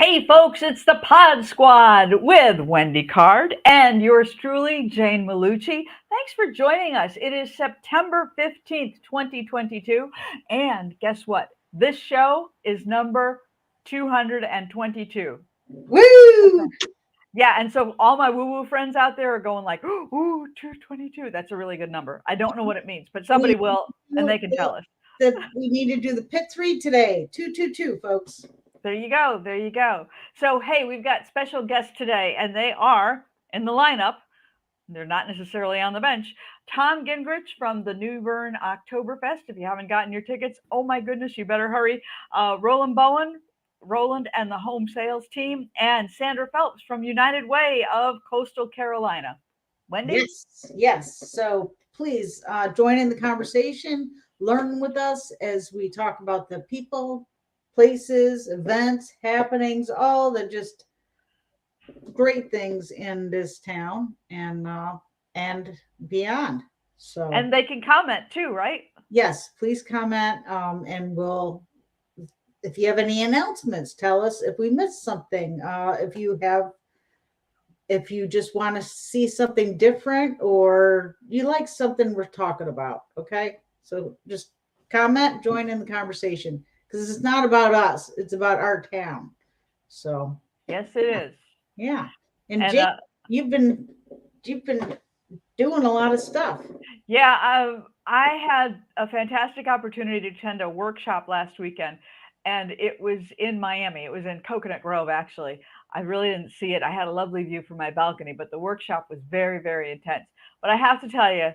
Hey folks, it's the Podsquad with Wendy Card and yours truly, Jane Maulucci. Thanks for joining us. It is September 15th, 2022. And guess what? This show is number 222. Woo! Yeah, and so all my woo-woo friends out there are going like, ooh, 222. That's a really good number. I don't know what it means, but somebody We will and they can tell us. we need to do the pit three today. 222, folks. There you go. There you go. So, hey, we've got special guests today, and they are in the lineup. They're not necessarily on the bench. Tom Gingrich from the New Bern Oktoberfest. If you haven't gotten your tickets, oh my goodness, you better hurry. Rowland Bowen, Rowland and the home sales team, and Sandra Phelps from United Way of Coastal Carolina. Wendy? Yes. So please join in the conversation, learn with us as we talk about the people, places, events, happenings, all the just great things in this town and beyond. So And they can comment too, right? yes, please comment, and we'll if you have any announcements, tell us if we missed something. If you just want to see something different or you like something we're talking about. Okay. So just comment, join in the conversation because it's not about us. It's about our town. So Yes, it is. yeah. And And Jake, you've been, you've been doing a lot of stuff. yeah, I had a fantastic opportunity to attend a workshop last weekend, and it was in Miami. It was in Coconut Grove, actually. I really didn't see it. I had a lovely view from my balcony, but the workshop was very, very intense. But I have to tell you,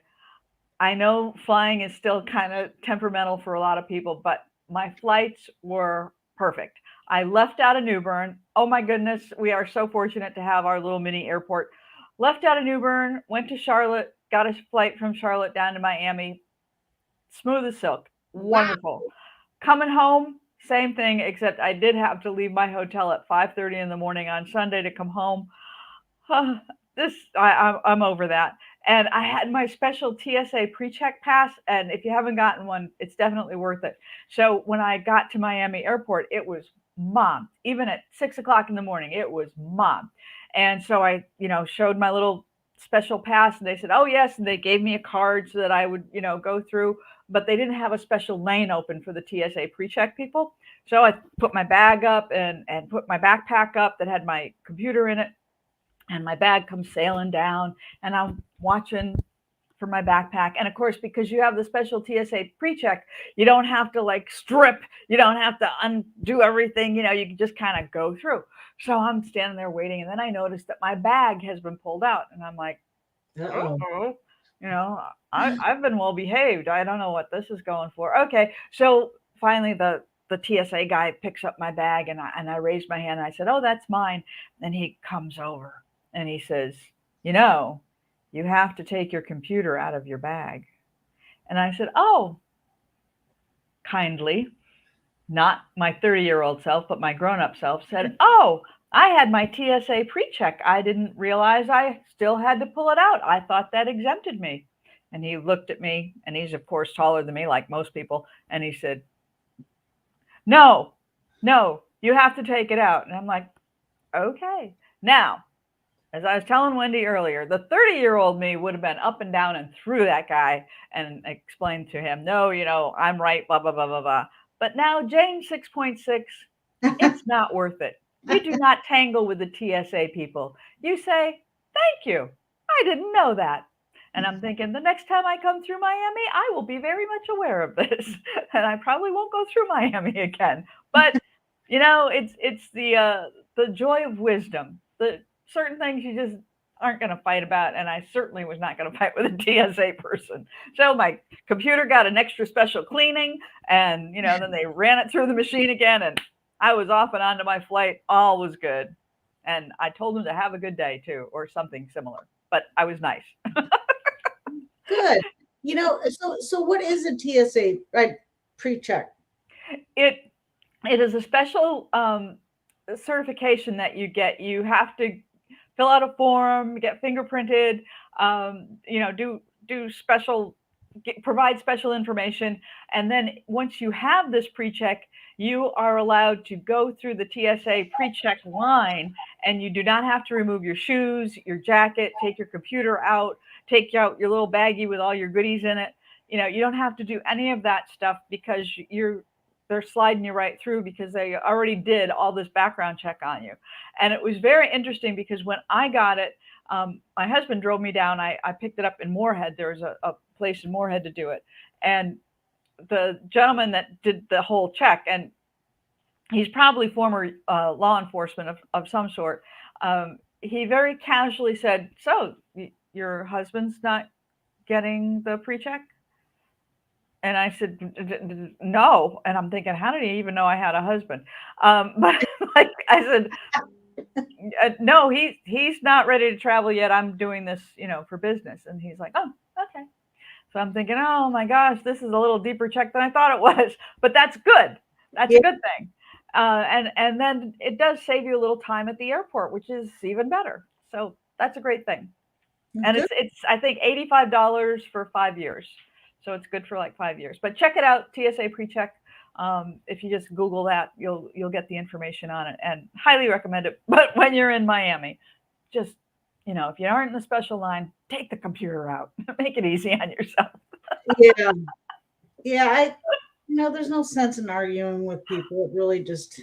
I know flying is still kind of temperamental for a lot of people, but my flights were perfect. I left out of New Bern. Oh my goodness, we are so fortunate to have our little mini airport. Left out of New Bern, went to Charlotte, got a flight from Charlotte down to Miami. Smooth as silk. Wow. Wonderful. Coming home, same thing, except I did have to leave my hotel at 5:30 in the morning on Sunday to come home. I'm over that. And I had my special TSA pre-check pass, and if you haven't gotten one, it's definitely worth it. So when I got to Miami Airport, it was mom. Even at 6 o'clock in the morning, it was mom. And so I, showed my little special pass, and they said, "Oh yes," and they gave me a card so that I would, go through. But they didn't have a special lane open for the TSA pre-check people. So I put my bag up and put my backpack up that had my computer in it, and my bag comes sailing down, and I'm watching for my backpack. And of course, because you have the special TSA pre-check, you don't have to like strip, you don't have to undo everything, you can just kind of go through. So I'm standing there waiting, and then I noticed that my bag has been pulled out, and I'm like, Uh-oh. oh, you know, I've been well behaved. I don't know what this is going for. Okay, so finally the TSA guy picks up my bag, and I raised my hand and I said, "Oh, that's mine." And he comes over and he says, "You know, you have to take your computer out of your bag." And I said, "Oh," kindly, not my 30-year-old self, but my grown-up self said, "Oh, I had my TSA pre-check. I didn't realize I still had to pull it out. I thought that exempted me." And he looked at me, and he's of course taller than me, like most people, and he said, "No, no, you have to take it out." And I'm like, "Okay." Now, as I was telling Wendy earlier, the 30-year-old me would have been up and down and through that guy and explained to him, "No, I'm right, blah, blah, blah, blah, blah." But now, Jane 6.6, it's not worth it. You do not tangle with the TSA people. You say, "Thank you. I didn't know that." And I'm thinking the next time I come through Miami, I will be very much aware of this. And I probably won't go through Miami again. But it's the joy of wisdom. The certain things you just aren't going to fight about, and I certainly was not going to fight with a TSA person. So my computer got an extra special cleaning, and then they ran it through the machine again, and I was off and on to my flight. All was good, and I told them to have a good day too, or something similar. But I was nice. Good. So what is a TSA, right? Pre-check. It it is a special certification that you get. You have to fill out a form, get fingerprinted, do special provide special information. And then once you have this pre-check, you are allowed to go through the TSA pre-check line, and you do not have to remove your shoes, your jacket, take your computer out, take out your little baggie with all your goodies in it. You don't have to do any of that stuff because they're sliding you right through because they already did all this background check on you. And it was very interesting because when I got it, my husband drove me down. I picked it up in Moorhead. There was a place in Moorhead to do it. And the gentleman that did the whole check, and he's probably former law enforcement of some sort, he very casually said, "So your husband's not getting the pre-check?" And I said, "No." And I'm thinking, how did he even know I had a husband? But like I said, no, he's not ready to travel yet. I'm doing this, for business. And he's like, "Oh, okay." So I'm thinking, oh my gosh, this is a little deeper check than I thought it was, but that's good. That's a good thing. And then it does save you a little time at the airport, which is even better. So that's a great thing. And it's I think $85 for 5 years. So it's good for like 5 years. But check it out, TSA pre-check. If you just Google that, you'll get the information on it, and highly recommend it. But when you're in Miami, just if you aren't in the special line, take the computer out. Make it easy on yourself. Yeah. There's no sense in arguing with people. It really just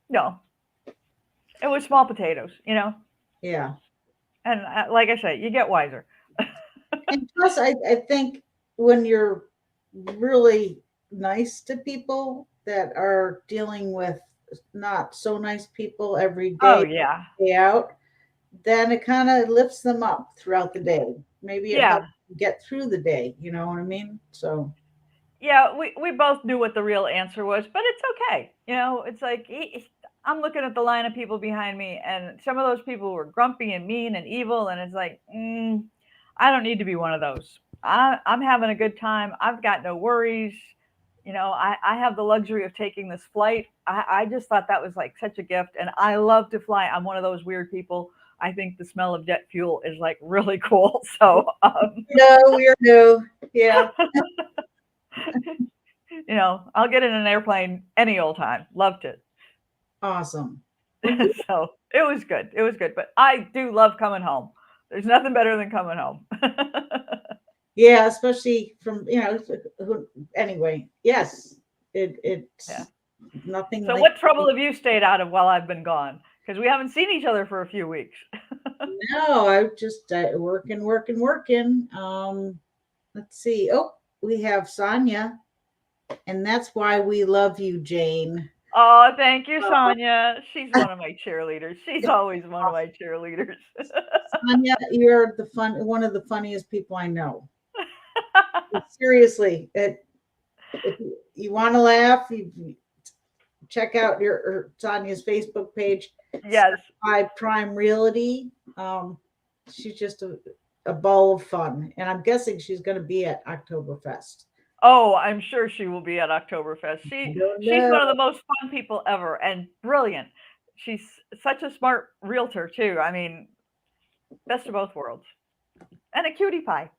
no. It was small potatoes, Yeah. And like I say, you get wiser. And plus, I think when you're really nice to people that are dealing with not so nice people every day, Oh yeah, day out, then it kind of lifts them up throughout the day. Maybe it helps get through the day. You know what I mean? So. Yeah, we both knew what the real answer was, but it's okay. It's like I'm looking at the line of people behind me, and some of those people were grumpy and mean and evil, and it's like, I don't need to be one of those. I'm having a good time. I've got no worries. I have the luxury of taking this flight. I just thought that was like such a gift, and I love to fly. I'm one of those weird people. I think the smell of jet fuel is like really cool. So no, weirdo. Yeah. I'll get in an airplane any old time. Loved it. Awesome. So it was good. It was good. But I do love coming home. There's nothing better than coming home. Yeah, especially from, anyway, yes, it's nothing. So what trouble have you stayed out of while I've been gone? Because we haven't seen each other for a few weeks. No, I've just working. Let's see. Oh, we have Sonia, and that's why we love you, Jane. Oh, thank you, Sonia. She's one of my cheerleaders. She's always one of my cheerleaders. Sonia, you're one of the funniest people I know. Seriously, if you want to laugh, you check out Sonia's Facebook page. Yes. By Prime Realty. She's just a ball of fun, and I'm guessing she's going to be at Oktoberfest. Oh, I'm sure she will be at Oktoberfest. She's one of the most fun people ever, and brilliant. She's such a smart realtor too. I mean, best of both worlds, and a cutie pie.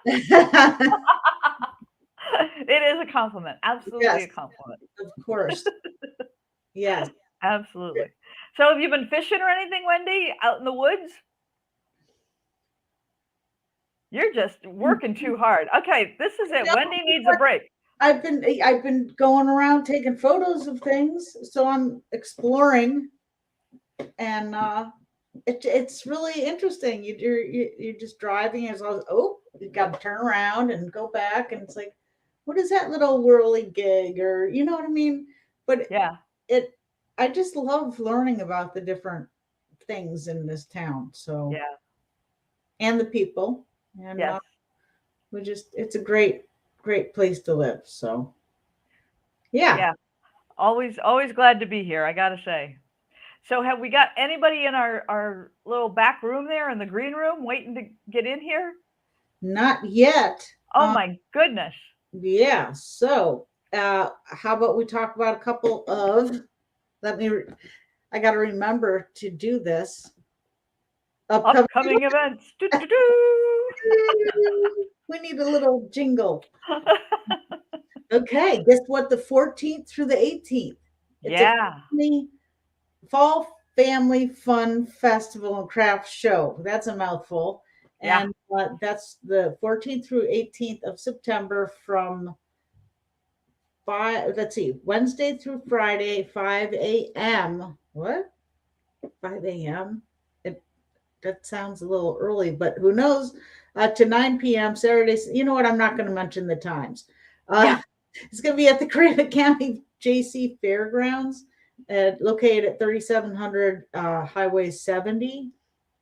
It is a compliment. Absolutely a compliment. Of course. Yes. Absolutely. So have you been fishing or anything, Wendy, out in the woods? You're just working too hard. Okay, this is it. Wendy needs a break. I've been going around taking photos of things, so I'm exploring, and it's really interesting. You're just driving, as you got to turn around and go back, and it's like, what is that little whirly gig, or you know what I mean? But yeah, I just love learning about the different things in this town. So yeah, and the people, and yes. it's a great place to live. So yeah. Always glad to be here, I gotta say. So have we got anybody in our little back room there in the green room waiting to get in here? Not yet. Oh my goodness. Yeah. So how about we talk about a couple of, I got to remember to do this. Upcoming events. We need a little jingle. Okay, guess what? The 14th through the 18th. It's a Yeah. fall family fun festival and craft show. That's a mouthful. Yeah. And that's the 14th through 18th of September from let's see, Wednesday through Friday, 5 a.m. What? 5 a.m.? That sounds a little early, but who knows? To 9 p.m. Saturdays. You know what? I'm not going to mention the times. Yeah. It's going to be at the Craven County JC Fairgrounds, located at 3700 Highway 70.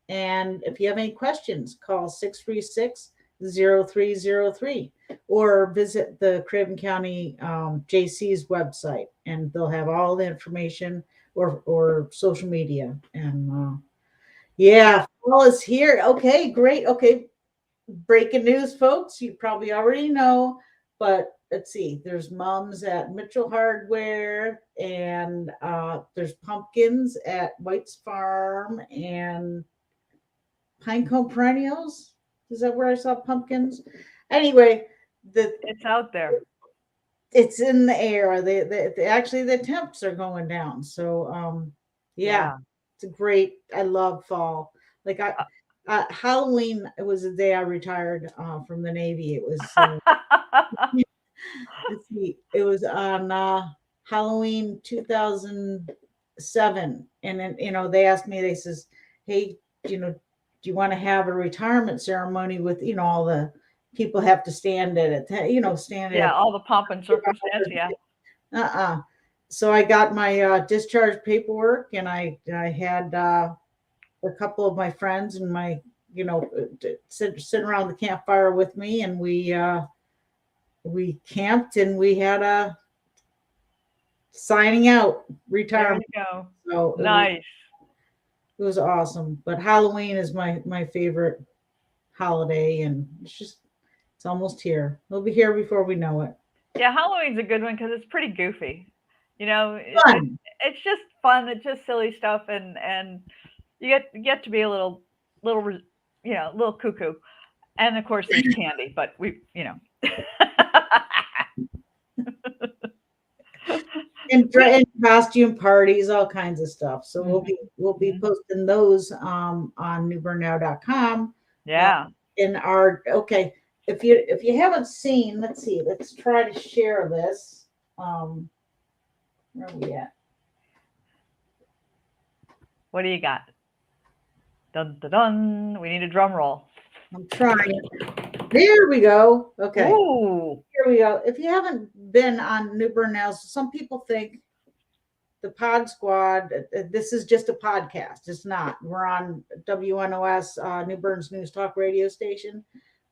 And if you have any questions, call 636-0303 or visit the Craven County JC's website, and they'll have all the information or social media. And yeah, fall is here. Okay, great. Okay, breaking news, folks. You probably already know, but let's see. There's mums at Mitchell Hardware, and there's pumpkins at White's Farm and Pinecone Perennials. Is that where I saw pumpkins? Anyway, It's out there. it's in the air. Actually the temps are going down. So yeah, it's a great. I love fall. Like Halloween. It was the day I retired from the Navy. It was. Let's see. It was on Halloween 2007, and then they asked me. They says, "Hey, do you want to have a retirement ceremony with all the people have to stand at it? Stand Yeah, at all the pomp and circumstance. Yeah. So I got my discharge paperwork, and I had a couple of my friends and my sitting around the campfire with me, and we camped, and we had a signing out retirement. There you go. So Nice. It was awesome. But Halloween is my favorite holiday, and it's almost here. We'll be here before we know it. Yeah, Halloween's a good one because it's pretty goofy. Fun. It's just fun. It's just silly stuff, and you get to be a little little cuckoo. And of course, there's candy, but and costume parties, all kinds of stuff. So we'll be posting those on newbernnow.com. Yeah. If you haven't seen, let's see, let's try to share this. Where are we at? What do you got? Dun dun dun. We need a drum roll. I'm trying. There we go. Okay. Ooh. Here we go. If you haven't been on New Bern Now's, some people think the Podsquad, this is just a podcast. It's not. We're on WNOS, New Bern's News Talk radio station.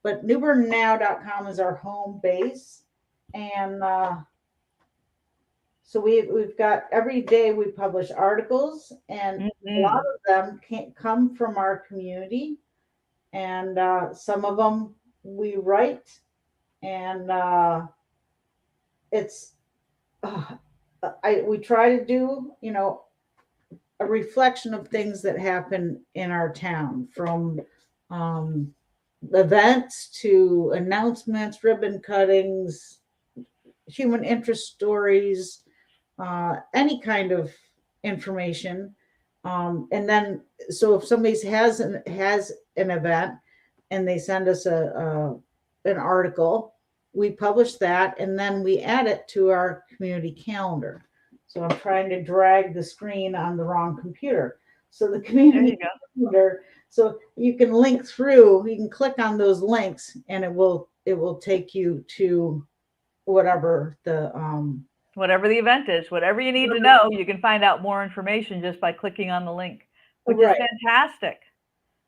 But newbernnow.com is our home base. And so we've got, every day we publish articles, and a lot of them can't come from our community. And some of them we write, and we try to do a reflection of things that happen in our town, from events to announcements, ribbon cuttings, human interest stories, any kind of information. And then, so if somebody has an event and they send us an article, we publish that, and then we add it to our community calendar. So I'm trying to drag the screen on the wrong computer. So the community calendar, so you can link through, you can click on those links, and it will take you to whatever the event is, whatever you need to know. You can find out more information just by clicking on the link, which is fantastic.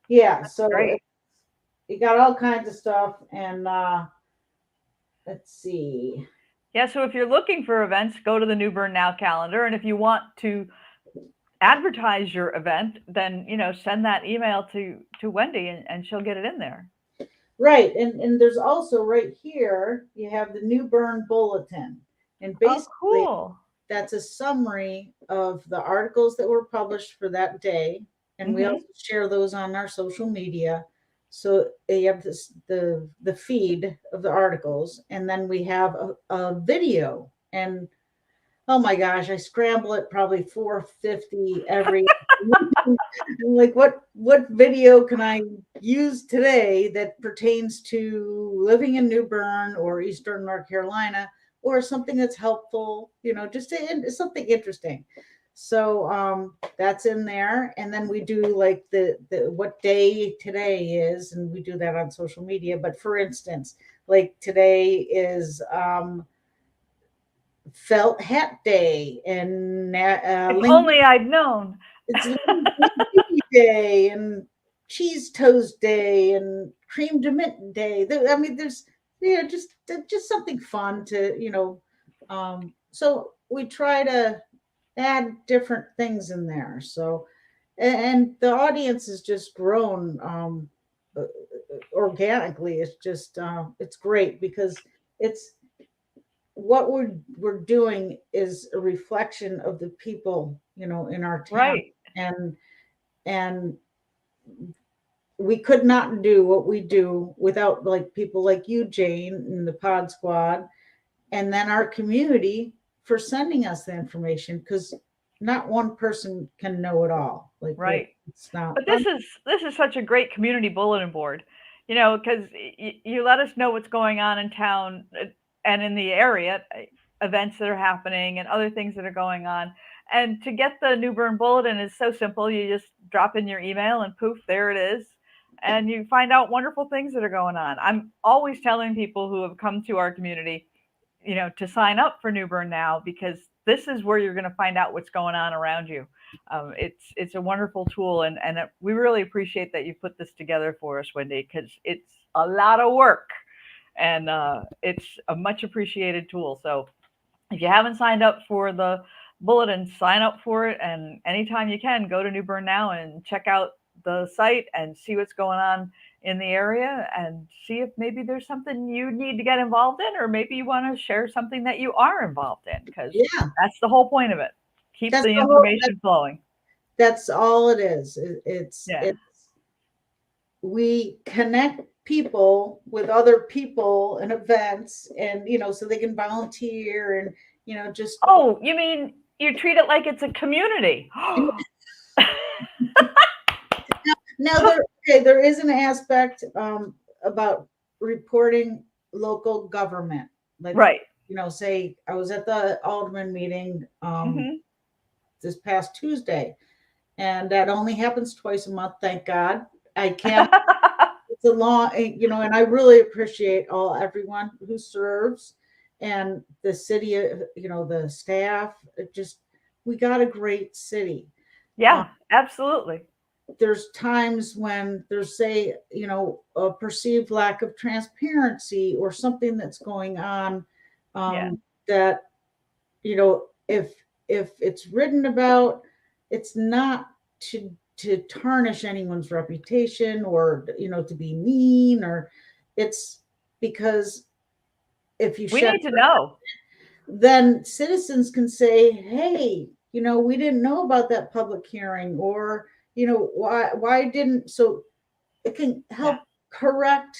Yeah. So you got all kinds of stuff, and let's see. Yeah, so if you're looking for events, go to the New Bern Now calendar, and if you want to advertise your event, then send that email to Wendy, and she'll get it in there. Right, and there's also right here you have the New Bern Bulletin, and basically that's a summary of the articles that were published for that day, and we also share those on our social media. So you have the feed of the articles, and then we have a video. And oh my gosh, I scramble it probably 450 every. I'm like, what video can I use today that pertains to living in New Bern or Eastern North Carolina, or something that's helpful, just something interesting. So that's in there. And then we do like the what day today is, and we do that on social media. But for instance, like today is Felt Hat Day, and If only I'd known. it's Linguini Day, and Cheese Toast Day, and Cream de Mint Day. I mean, there's just something fun to So we try to add different things in there. So, and the audience has just grown uh, organically. It's just it's great because it's what we're doing is a reflection of the people in our town. Right. And we could not do what we do without like people like you, Jane, and the Podsquad, and then our community for sending us the information, because not one person can know it all. Like, Right. it's not. But this is such a great community bulletin board, because you let us know what's going on in town and in the area, events that are happening and other things that are going on. And to get the New Bern Bulletin is so simple. You just drop in your email and poof, there it is. And you find out wonderful things that are going on. I'm always telling people who have come to our community, to sign up for New Bern Now, because this is where you're going to find out what's going on around you. It's a wonderful tool, and we really appreciate that you put this together for us, Wendy, because it's a lot of work, and it's a much appreciated tool. So if you haven't signed up for the bulletin, sign up for it, and anytime you can, go to New Bern Now and check out the site and see what's going on in the area, and see if maybe there's something you need to get involved in, or maybe you want to share something that you are involved in, because that's the whole point of it. Keep the information flowing. That's all it is. It's we connect people with other people and events, and so they can volunteer, and just. Oh, you mean you treat it like it's a community? Now there is an aspect about reporting local government, like, right. Say I was at the Alderman meeting this past Tuesday, and that only happens twice a month. Thank God. I can't. It's a long, and I really appreciate everyone who serves, and the city, the staff. We got a great city. Yeah, absolutely. There's times when there's, say, a perceived lack of transparency or something that's going on, that, if it's written about, it's not to tarnish anyone's reputation, or, to be mean, or it's because if you we need to know, then citizens can say, hey, we didn't know about that public hearing, or, why didn't, so it can help correct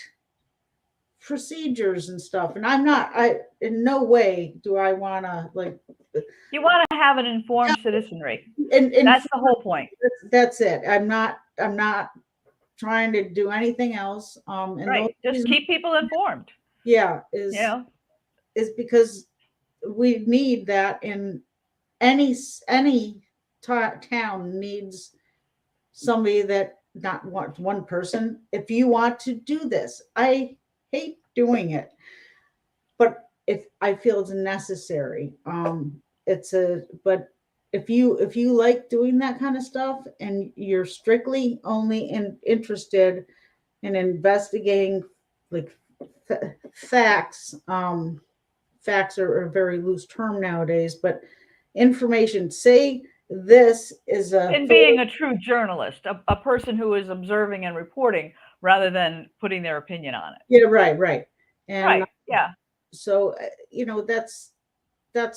procedures and stuff. And I in no way do I want to, like, you want to have an informed citizenry, and that's the whole point. That's it. I'm not trying to do anything else. And right, just keep people informed. Is because we need that in any town needs somebody that not one person. If you want to do this, I hate doing it, but if I feel it's necessary, but if you like doing that kind of stuff, and you're strictly only interested in investigating, like, facts. Facts are a very loose term nowadays, but information. Say this is and being a true journalist, a person who is observing and reporting rather than putting their opinion on it. Yeah, right. And right, yeah. So that's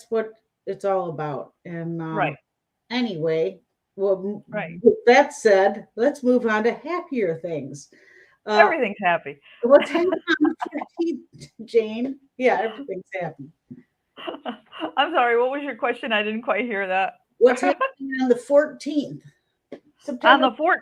what it's all about. And right. Anyway, well, right. With that said, let's move on to happier things. Uh, Everything's happy. what's happening on the 14th, Jane? Yeah, everything's happening. I'm sorry, what was your question? I didn't quite hear that. What's happening on the 14th? On September. the 4th,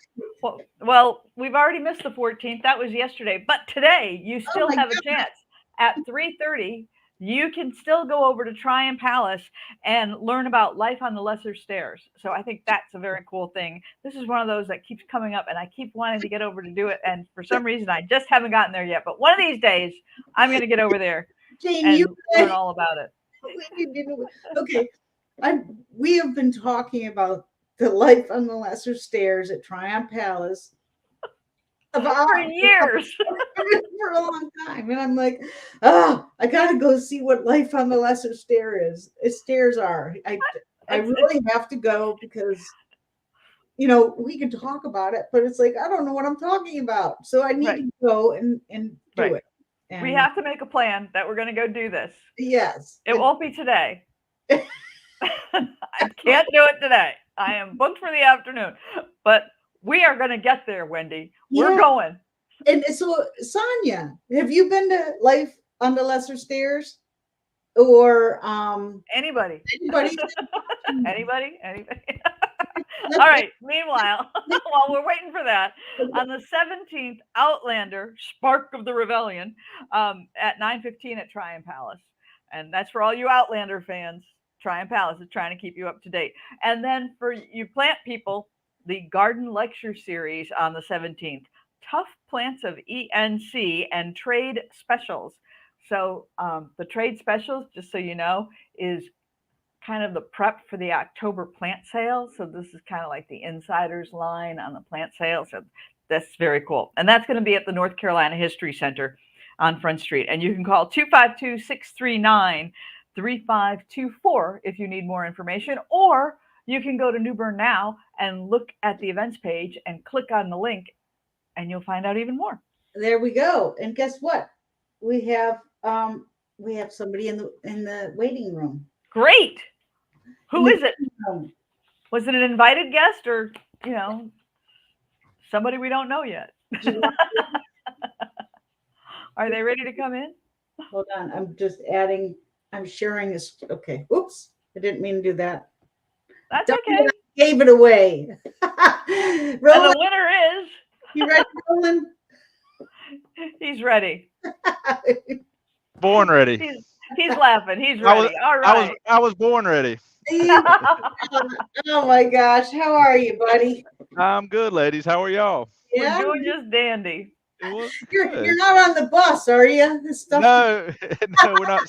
well, we've already missed the 14th. That was yesterday. But today, you Oh still my have a God. chance. At 3:30, you can still go over to Tryon Palace and learn about life on the lesser stairs. So I think that's a very cool thing. This is one of those that keeps coming up, and I keep wanting to get over to do it. And for some reason, I just haven't gotten there yet. But one of these days, I'm going to get over there Jane, and you learn all about it. okay. We have been talking about the life on the lesser stairs at Tryon Palace For years. for a long time, and I'm like, oh, I gotta go see what life on the lesser stairs are. I really have to go because we can talk about it, but it's like I don't know what I'm talking about, so I need to go and do it. And we have to make a plan that we're going to go do this. Yes, It won't be today. I can't do it today. I am booked for the afternoon, but we are going to get there, Wendy. We're going. And so, Sonia, have you been to Life on the Lesser Stairs? Or anybody? Anybody? All right. Meanwhile, while we're waiting for that, on the 17th, Outlander, Spark of the Rebellion, at 9:15 at Tryon Palace. And that's for all you Outlander fans. Tryon Palace is trying to keep you up to date. And then for you plant people, the Garden Lecture Series on the 17th. Tough plants of ENC and trade specials. So the trade specials, just so you know, is kind of the prep for the October plant sale. So this is kind of like the insider's line on the plant sale. So that's very cool. And that's going to be at the North Carolina History Center on Front Street. And you can call 252-639-3524 if you need more information, or you can go to New Bern Now and look at the events page and click on the link, and you'll find out even more. There we go. And guess what? We have somebody in the waiting room. Great. Who is it? Was it an invited guest or, somebody we don't know yet? Are they ready to come in? Hold on. I'm sharing this. Okay. Oops. I didn't mean to do that. That's okay. I gave it away. And the winner is. You ready, Rowland? He's ready. Born ready. He's laughing. He's ready. All right. I was born ready. Oh my gosh. How are you, buddy? I'm good, ladies. How are y'all? Yeah. We're doing just dandy. You're not on the bus, are you? No, we're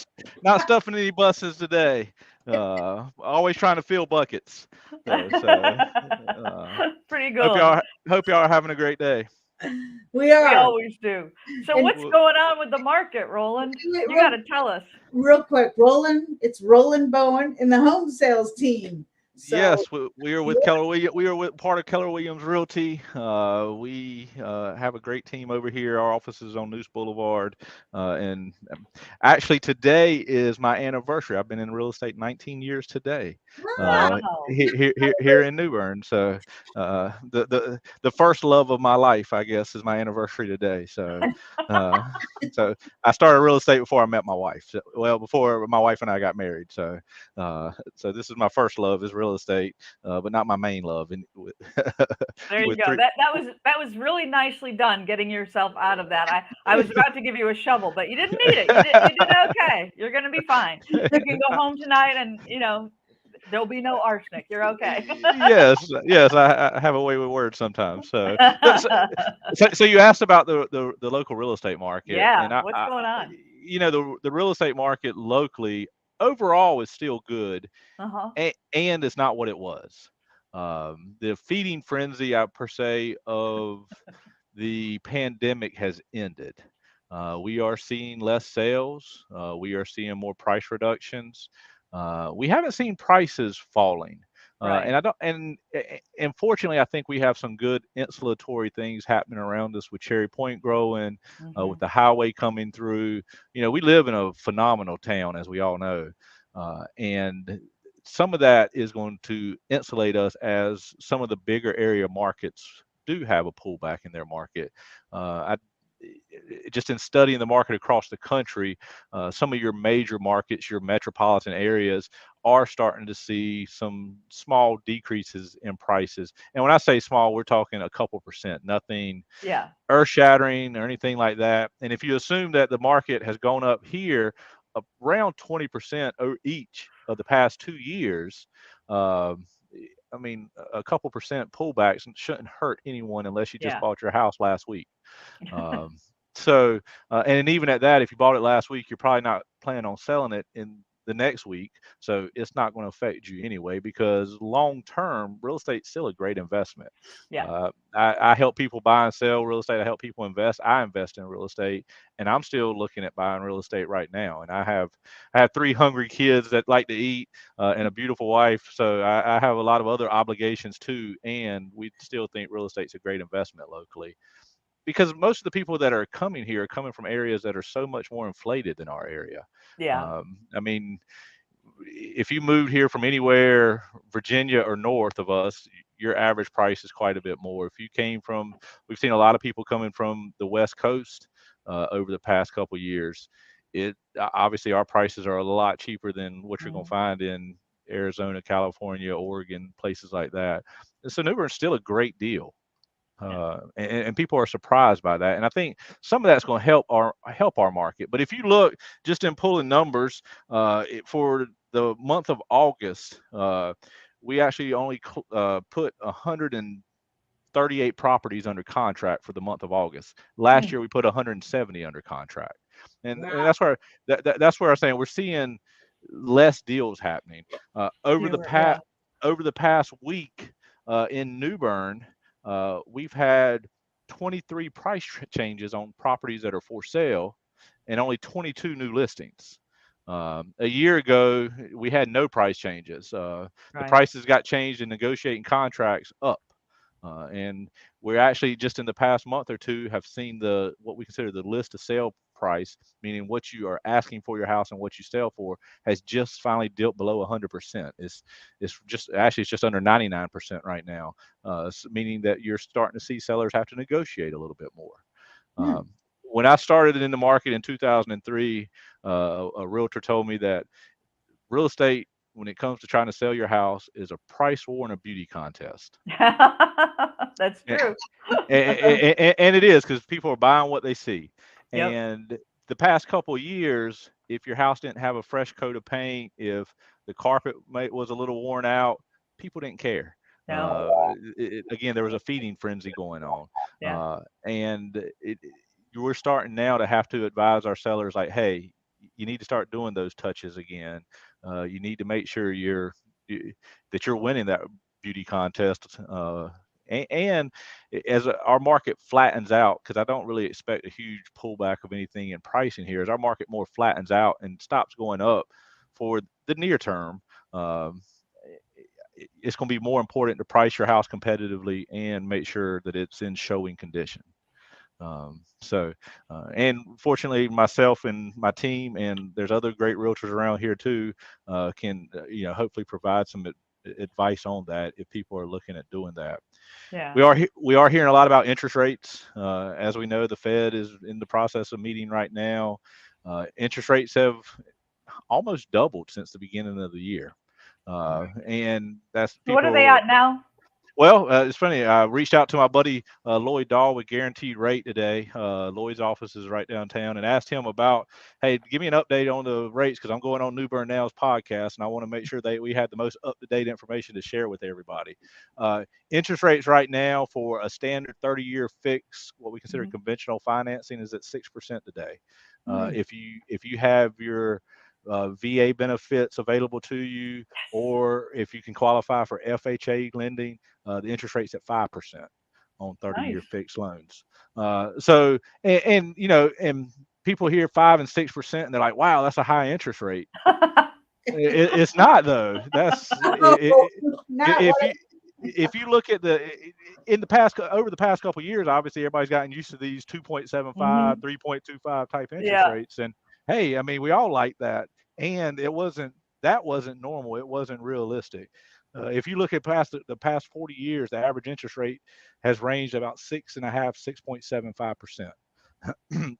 not stuffing any buses today. Always trying to fill buckets. Pretty good. Hope y'all are having a great day. We are. We always do. So what's going on with the market, Rowland? You got to tell us. Real quick, it's Rowland Bowen and the home sales team. So, yes, we are with Keller Williams. We are with part of Keller Williams Realty. We have a great team over here. Our office is on Noose Boulevard, and actually today is my anniversary. I've been in real estate 19 years today. Wow. Here in New Bern. So the first love of my life, I guess, is my anniversary today. So so I started real estate before I met my wife. Before my wife and I got married. So this is my first love is real estate, but not my main love. There you go. That was really nicely done, getting yourself out of that. I was about to give you a shovel, but you didn't need it. You did okay. You're going to be fine. You can go home tonight, and there'll be no arsenic. You're okay. Yes. I have a way with words sometimes. So you asked about the local real estate market. Yeah. And what's going on? The real estate market locally overall is still good, and it's not what it was. The feeding frenzy, per se, of the pandemic has ended. We are seeing less sales. We are seeing more price reductions. We haven't seen prices falling. Right. And fortunately, I think we have some good insulatory things happening around us with Cherry Point growing, with the highway coming through. We live in a phenomenal town, as we all know, and some of that is going to insulate us as some of the bigger area markets do have a pullback in their market. Just in studying the market across the country, some of your major markets, your metropolitan areas, are starting to see some small decreases in prices. And when I say small, we're talking a couple percent, nothing earth shattering or anything like that. And if you assume that the market has gone up here around 20% each of the past 2 years, I mean, a couple percent pullbacks shouldn't hurt anyone unless you just bought your house last week. So, and even at that, if you bought it last week, you're probably not planning on selling it in the next week. So it's not going to affect you anyway, because long term, real estate's still a great investment. I help people buy and sell real estate. I help people invest. I invest in real estate, and I'm still looking at buying real estate right now. And I have 3 hungry kids that like to eat, and a beautiful wife. So I have a lot of other obligations too. And we still think real estate's a great investment locally, because most of the people that are coming here are coming from areas that are so much more inflated than our area. I mean, if you moved here from anywhere, Virginia or north of us, your average price is quite a bit more. If you came from, we've seen a lot of people coming from the West Coast over the past couple of years. Obviously our prices are a lot cheaper than what you're going to find in Arizona, California, Oregon, places like that. And so New Bern's still a great deal. And people are surprised by that, and I think some of that's going to help our market. But if you look just in pulling numbers, for the month of August, we actually only put 138 properties under contract for the month of August. Last year we put 170 under contract, and that's where that's where I'm saying we're seeing less deals happening over the past week in New Bern. We've had 23 price changes on properties that are for sale, and only 22 new listings. A year ago, we had no price changes. The prices got changed in negotiating contracts up. And we're actually just in the past month or two have seen what we consider the list to sale price, meaning what you are asking for your house and what you sell for, has just finally dipped below 100%. It's just under 99% right now, meaning that you're starting to see sellers have to negotiate a little bit more. When I started in the market in 2003, a realtor told me that real estate, when it comes to trying to sell your house, is a price war and a beauty contest. That's true. And it is, because people are buying what they see. And the past couple of years, if your house didn't have a fresh coat of paint, if the carpet was a little worn out, people didn't care. Again, there was a feeding frenzy going on. And we're starting now to have to advise our sellers, like, hey, you need to start doing those touches again. You need to make sure that you're winning that beauty contest. And as our market flattens out, because I don't really expect a huge pullback of anything in pricing here, as our market more flattens out and stops going up for the near term, it's going to be more important to price your house competitively and make sure that it's in showing condition. And fortunately, myself and my team, and there's other great realtors around here too, can hopefully provide some advice on that if people are looking at doing that. We are hearing a lot about interest rates. As we know, the Fed is in the process of meeting right now. Interest rates have almost doubled since the beginning of the year, and that's people. What are they at now? Well, it's funny. I reached out to my buddy Lloyd Dahl with Guaranteed Rate today. Lloyd's office is right downtown, and asked him about, hey, give me an update on the rates, because I'm going on New Bern Now's podcast, and I want to make sure that we had the most up-to-date information to share with everybody. Interest rates right now for a standard 30-year fix, what we consider conventional financing, is at 6% today. If you have your VA benefits available to you, or if you can qualify for FHA lending, the interest rate's at 5% on 30-year fixed loans. And people hear 5 and 6%, and they're like, "Wow, that's a high interest rate." It's not, though. That's if you look at over the past couple of years, obviously everybody's gotten used to these 2.75, 3.25 type interest rates, and hey, I mean, we all like that, and that wasn't normal. It wasn't realistic. If you look at the past 40 years, the average interest rate has ranged about 6.5, 6.75%.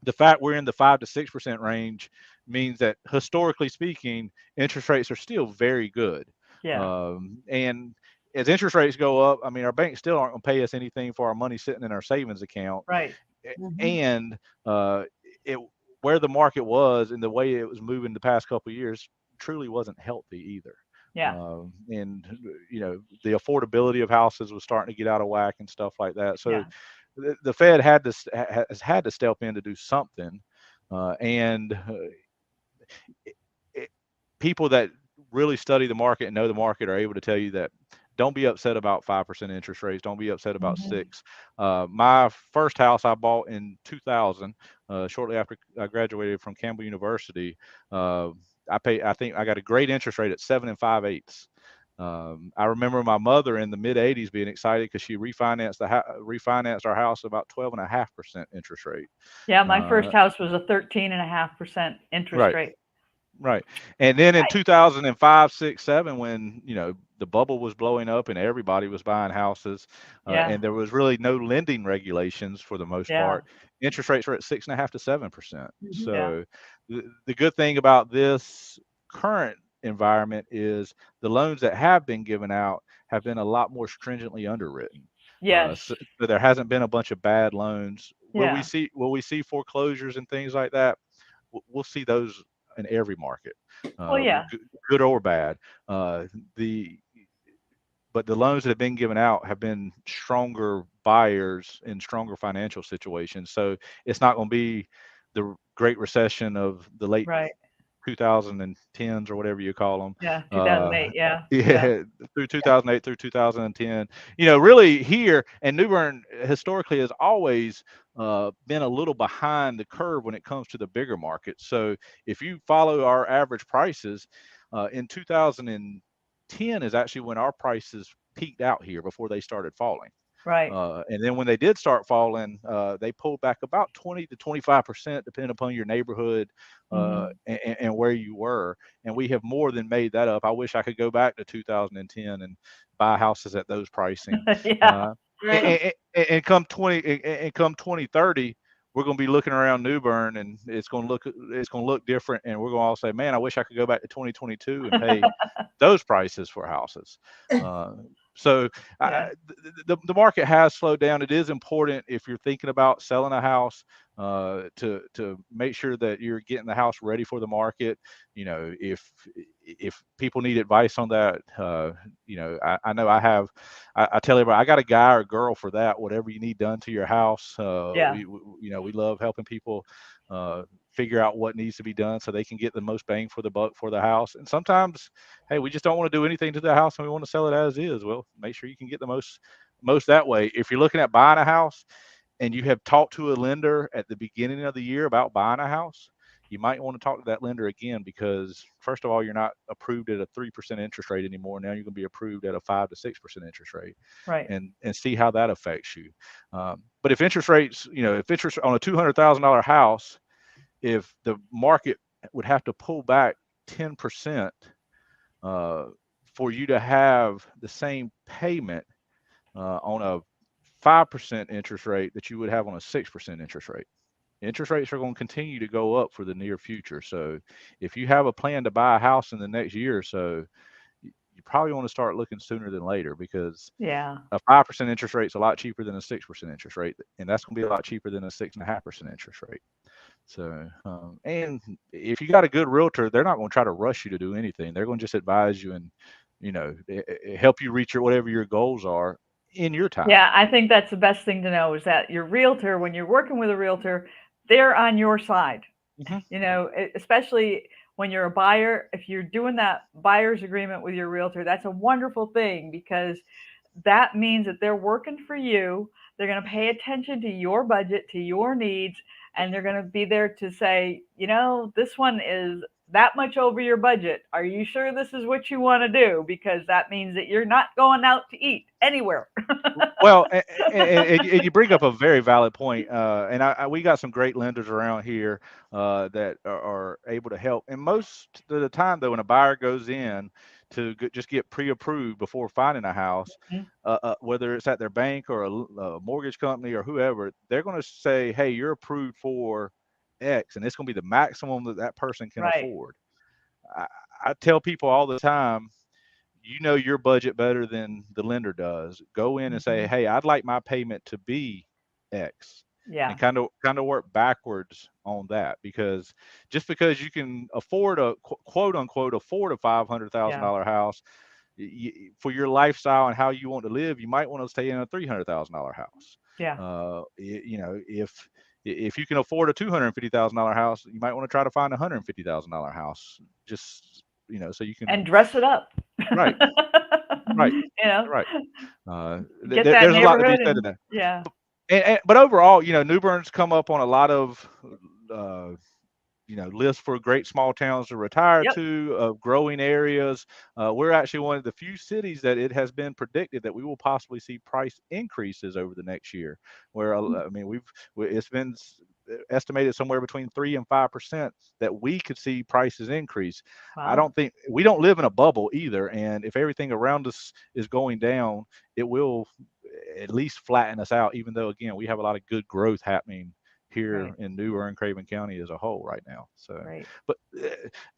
The fact we're in the 5 to 6% range means that historically speaking, interest rates are still very good. Yeah. And as interest rates go up, I mean, our banks still aren't going to pay us anything for our money sitting in our savings account. Right. And it where the market was and the way it was moving the past couple of years truly wasn't healthy either. Yeah. And the affordability of houses was starting to get out of whack and stuff like that. So the Fed has had to step in to do something, and people that really study the market and know the market are able to tell you that don't be upset about 5% interest rates. Don't be upset about 6. My first house I bought in 2000, shortly after I graduated from Campbell University. I think I got a great interest rate at 7 5/8. I remember my mother in the mid 80s being excited because she refinanced our house about 12.5% interest rate. Yeah, my first house was a 13.5% interest rate. Right. And then in 2005, 6, 7, when, the bubble was blowing up and everybody was buying houses, and there was really no lending regulations for the most part, interest rates were at 6.5 to 7%. So the good thing about this current environment is the loans that have been given out have been a lot more stringently underwritten. Yes. So there hasn't been a bunch of bad loans. Will we see foreclosures and things like that? We'll see those in every market, good or bad. But the loans that have been given out have been stronger buyers in stronger financial situations. So it's not going to be the Great Recession of the late 2010s or whatever you call them. Yeah, 2008. Through 2008 through 2010. Really here, and New Bern historically has always been a little behind the curve when it comes to the bigger markets. So if you follow our average prices, in 2010 is actually when our prices peaked out here before they started falling. Right. And then when they did start falling, they pulled back about 20 to 25%, depending upon your neighborhood and where you were. And we have more than made that up. I wish I could go back to 2010 and buy houses at those pricing. And come 2030, we're going to be looking around New Bern, and it's going to look different. And we're going to all say, man, I wish I could go back to 2022 and pay those prices for houses. So the market has slowed down. It is important if you're thinking about selling a house to make sure that you're getting the house ready for the market. If people need advice on that, I know I tell everybody I got a guy or girl for that. Whatever you need done to your house, we love helping people figure out what needs to be done so they can get the most bang for the buck for the house. And sometimes, hey, we just don't want to do anything to the house and we want to sell it as is. Well, make sure you can get the most that way. If you're looking at buying a house and you have talked to a lender at the beginning of the year about buying a house, you might want to talk to that lender again, because first of all, you're not approved at a 3% interest rate anymore. Now you're going to be approved at a 5 to 6% interest rate, right? And see how that affects you. But if interest rates, if interest on a $200,000 house, if the market would have to pull back 10% for you to have the same payment on a 5% interest rate that you would have on a 6% interest rate. Interest rates are going to continue to go up for the near future. So if you have a plan to buy a house in the next year or so, you probably want to start looking sooner than later, because a 5% interest rate is a lot cheaper than a 6% interest rate, and that's going to be a lot cheaper than a 6.5% interest rate. So, and if you got a good realtor, they're not going to try to rush you to do anything. They're going to just advise you and, help you reach whatever your goals are in your time. Yeah, I think that's the best thing to know, is that your realtor, when you're working with a realtor, they're on your side. Especially when you're a buyer. If you're doing that buyer's agreement with your realtor, that's a wonderful thing, because that means that they're working for you. They're going to pay attention to your budget, to your needs, and they're going to be there to say, this one is that much over your budget. Are you sure this is what you want to do? Because that means that you're not going out to eat anywhere. Well, and you bring up a very valid point. And we got some great lenders around here that are able to help. And most of the time, though, when a buyer goes in to just get pre-approved before finding a house, whether it's at their bank or a mortgage company or whoever, they're going to say, hey, you're approved for X, and it's going to be the maximum that person can Right. afford. I tell people all the time, you know your budget better than the lender does. Go in and say, hey, I'd like my payment to be X. Yeah. And kind of work backwards on that, because just because you can afford a quote unquote afford a $500,000 house, for your lifestyle and how you want to live, you might want to stay in a $300,000 house. Yeah. You know, if you can afford a $250,000 house, you might want to try to find a $150,000 house, just, you know, so you can, and dress it up. right, right, You know, right. get that There's a lot to be neighborhood said in and that. yeah. But overall, you know, New Bern's come up on a lot of you know, lists for great small towns to retire Yep. to, of growing areas. We're actually one of the few cities that it has been predicted that we will possibly see price increases over the next year. Where I mean, it's been estimated somewhere between 3 and 5% that we could see prices increase. I Wow. don't think we don't live in a bubble either, and if everything around us is going down, it will at least flatten us out. Even though, again, we have a lot of good growth happening here in New Bern, Craven County as a whole right now. So, Right. but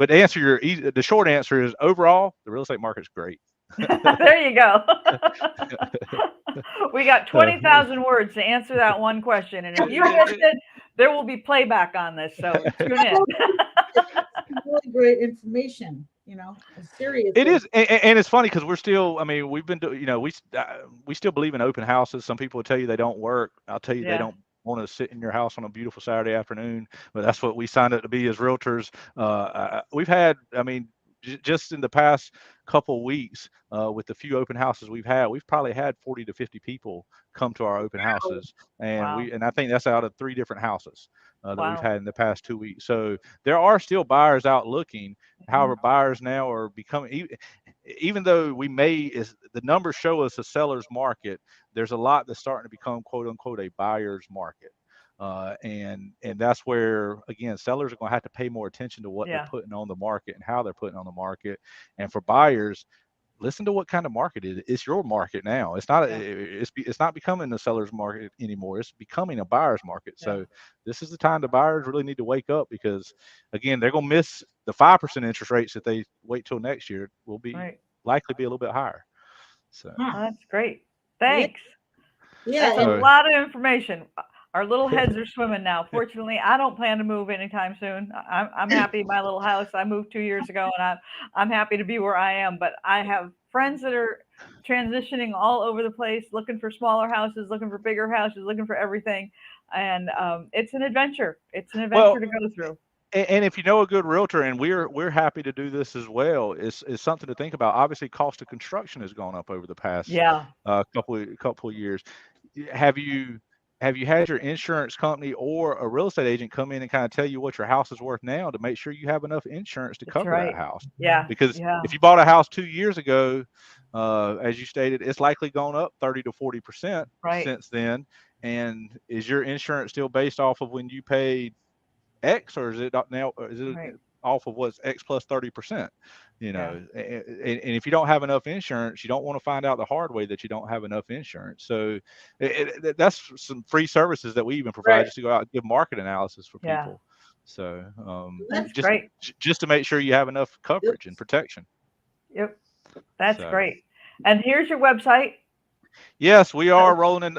to answer the short answer is, overall, the real estate market's great. There you go. We got 20,000 words to answer that one question, and if you missed it, there will be playback on this. So tune in. Really great information. You know, seriously. It is, and it's funny because we're still. I mean, we've been doing. You know, we still believe in open houses. Some people will tell you they don't work. I'll tell you they don't want to sit in your house on a beautiful Saturday afternoon, but that's what we signed up to be as realtors. We've had, I mean, just in the past couple weeks, with the few open houses we've had, we've probably had 40 to 50 people come to our open houses, and I think that's out of 3 different houses that we've had in the past 2 weeks. So there are still buyers out looking. However, buyers now are becoming, even though the numbers show us a seller's market, there's a lot that's starting to become quote unquote a buyer's market. And that's where, again, sellers are going to have to pay more attention to what they're putting on the market and how they're putting on the market. And for buyers, listen to what kind of market it is. It's your market now. It's not it's not becoming a seller's market anymore. It's becoming a buyer's market. So this is the time the buyers really need to wake up, because, again, they're going to miss the 5% interest rates if they wait till next year. Will be likely be a little bit higher. So that's great. Thanks. Yeah, that's a lot of information. Our little heads are swimming now. Fortunately, I don't plan to move anytime soon. I'm happy in my little house. I moved 2 years ago, and I'm happy to be where I am. But I have friends that are transitioning all over the place, looking for smaller houses, looking for bigger houses, looking for everything. And it's an adventure. It's an adventure to go through. And if you know a good realtor, and we're happy to do this as well, is something to think about. Obviously, cost of construction has gone up over the past couple of years. Have you had your insurance company or a real estate agent come in and kind of tell you what your house is worth now, to make sure you have enough insurance to cover that house? Yeah. Because if you bought a house 2 years ago, as you stated, it's likely gone up 30 to 40% since then. And is your insurance still based off of when you paid X, or is it now? Is it off of what's X plus 30%? You know, and if you don't have enough insurance, you don't want to find out the hard way that you don't have enough insurance. So that's some free services that we even provide, just to go out and give market analysis for people. So just to make sure you have enough coverage and protection. Yep, that's great. And here's your website. Yes, we are rolling in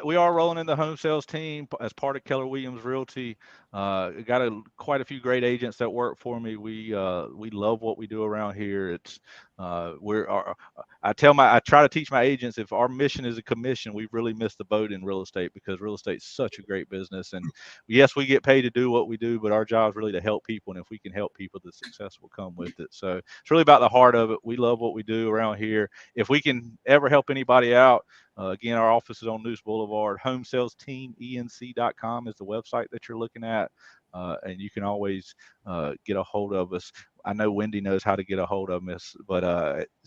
the home sales team as part of Keller Williams Realty. Got quite a few great agents that work for me. We love what we do around here. It's I try to teach my agents, if our mission is a commission, we've really missed the boat in real estate, because real estate's such a great business. And yes, we get paid to do what we do, but our job is really to help people. And if we can help people, the success will come with it. So it's really about the heart of it. We love what we do around here. If we can ever help anybody out, again, our office is on News Boulevard. HomeSalesTeamENC.com is the website that you're looking at. And you can always get a hold of us. I know Wendy knows how to get a hold of us, but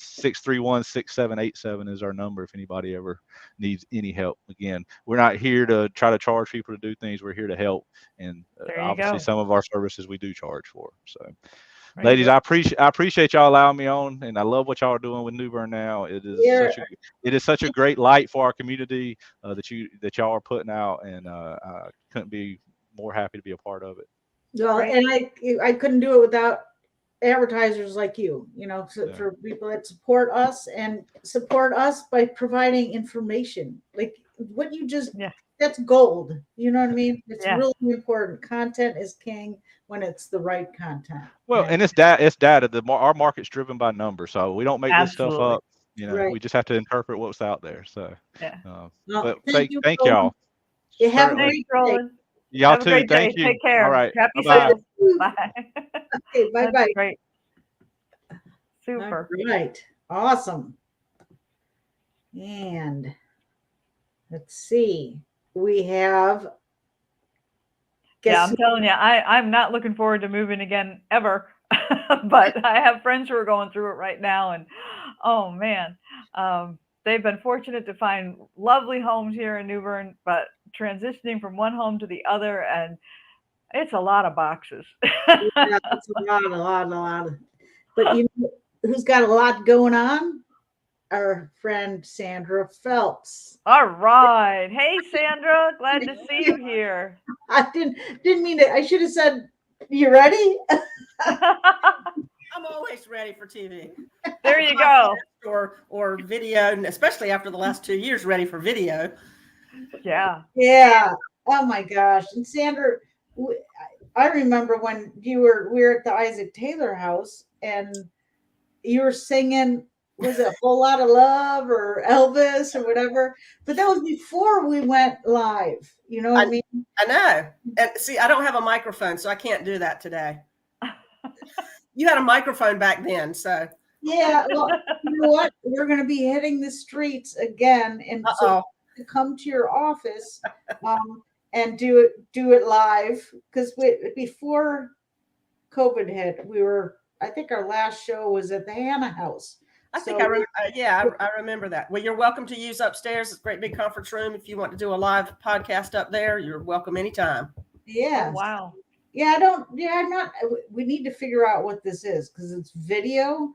631-6787 is our number if anybody ever needs any help. Again, we're not here to try to charge people to do things. We're here to help. And obviously some of our services we do charge for. So ladies, I appreciate y'all allowing me on, and I love what y'all are doing with New Bern now. It is such a great light for our community that y'all are putting out, and I couldn't be more happy to be a part of it. Well, and I couldn't do it without advertisers like you, for people that support us by providing information. Like what you just, that's gold. You know what I mean? It's really important. Content is king when it's the right content. Well, and it's data. Our market's driven by numbers, so we don't make this stuff up. We just have to interpret what's out there. So, but thank y'all. You have a great day. Y'all too. Thank you. Take care. All right. Happy Bye-bye. sales. Bye. Okay. Bye. Great. Super. All right. Awesome. And let's see. We have. I'm telling you, I'm not looking forward to moving again ever. But I have friends who are going through it right now, and oh man, they've been fortunate to find lovely homes here in New Bern, but transitioning from one home to the other, and it's a lot of boxes. It's a lot. But who's got a lot going on? Our friend Sandra Phelps. All right. Hey, Sandra. Glad to see you here. I didn't mean to. I should have said, you ready? I'm always ready for TV. There you go. Or video, and especially after the last 2 years, ready for video. Yeah. Oh my gosh. And Sandra, I remember when we were at the Isaac Taylor house and you were singing, was it A Whole Lot of Love or Elvis or whatever? But that was before we went live. You know what I mean? I know. And see, I don't have a microphone, so I can't do that today. You had a microphone back then, so. Yeah. Well, you know what? We're going to be hitting the streets again, and so to come to your office and do it live, because before COVID hit, I think our last show was at the Hannah House. I remember that. Well, you're welcome to use upstairs. It's a great big conference room. If you want to do a live podcast up there, you're welcome anytime. Yeah. Oh, wow. Yeah, I'm not. We need to figure out what this is, because it's video,